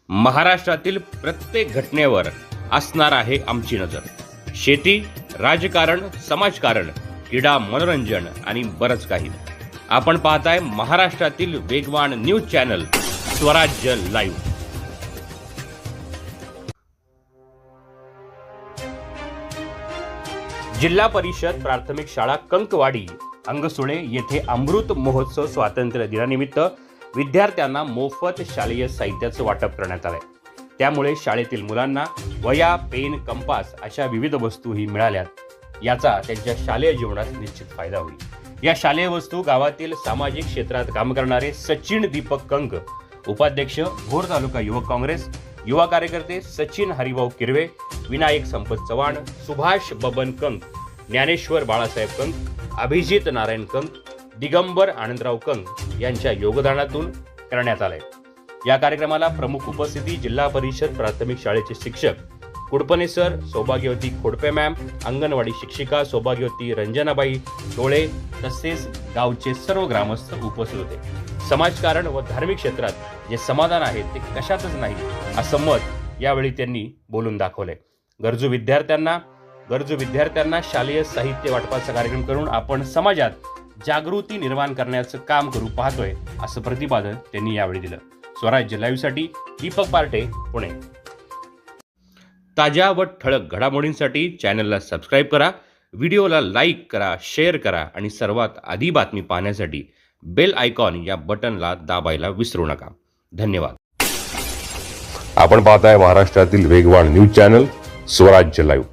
महाराष्ट्रातील प्रत्येक घटनेवर असणार आहे आमची नजर. शेती, राजकारण, समाजकारण, क्रीडा, मनोरंजन आणि बरंच काही. आपण पाहताय महाराष्ट्रातील वेगवान न्यूज चॅनल स्वराज्य लाईव्ह. जिल्हा परिषद प्राथमिक शाळा कंकवाडी अंगसुळे येथे अमृत महोत्सव स्वातंत्र्य दिनानिमित्त विद्यार्थ्यांना मोफत शालेय साहित्याचं वाटप करण्यात आलंय. त्यामुळे शाळेतील मुलांना वह्या, पेन, कंपास अशा विविध वस्तूही मिळाल्यात. याचा त्यांच्या शालेय जीवनात निश्चित फायदा होईल. या शालेय वस्तू गावातील सामाजिक क्षेत्रात काम करणारे सचिन दीपक कंक, उपाध्यक्ष भोर तालुका युवक काँग्रेस, युवा कार्यकर्ते सचिन हरिभाऊ किरवे, विनायक संपत चव्हाण, सुभाष बबन कंक, ज्ञानेश्वर बाळासाहेब कंक, अभिजित नारायण कंक, दिगंबर आनंदराव कंक यांच्या योगदानातून करण्यात आलंय. या कार्यक्रमाला प्रमुख उपस्थिती जिल्हा परिषद प्राथमिक शाळेचे शिक्षक कुडपणे सर, सौभाग्यवती खोडपे मॅम, अंगणवाडी शिक्षिका सौभाग्यवती रंजनाबाई डोळे तसेच गावचे सर्व ग्रामस्थ उपस्थित होते. समाजकारण व धार्मिक क्षेत्रात जे समाधान आहे ते कशातच नाही असं मत यावेळी त्यांनी बोलून दाखवले. गरजू विद्यार्थ्यांना शालेय साहित्य वाटपाचा कार्यक्रम करून आपण समाजात जागृती निर्माण करण्याचं काम करू पाहतोय असं प्रतिपादन त्यांनी यावेळी दिलं. स्वराज्य लाईव्हसाठी दीपक पार्टे, पुणे. ताज्या व ठळक घडामोडींसाठी चॅनलला सबस्क्राईब करा, व्हिडिओला लाईक करा, शेअर करा आणि सर्वात आधी बातमी पाहण्यासाठी बेल आयकॉन या बटनला दाबायला विसरू नका. धन्यवाद. आपण पाहताय महाराष्ट्रातील वेगवान न्यूज चॅनल स्वराज्य लाईव्ह.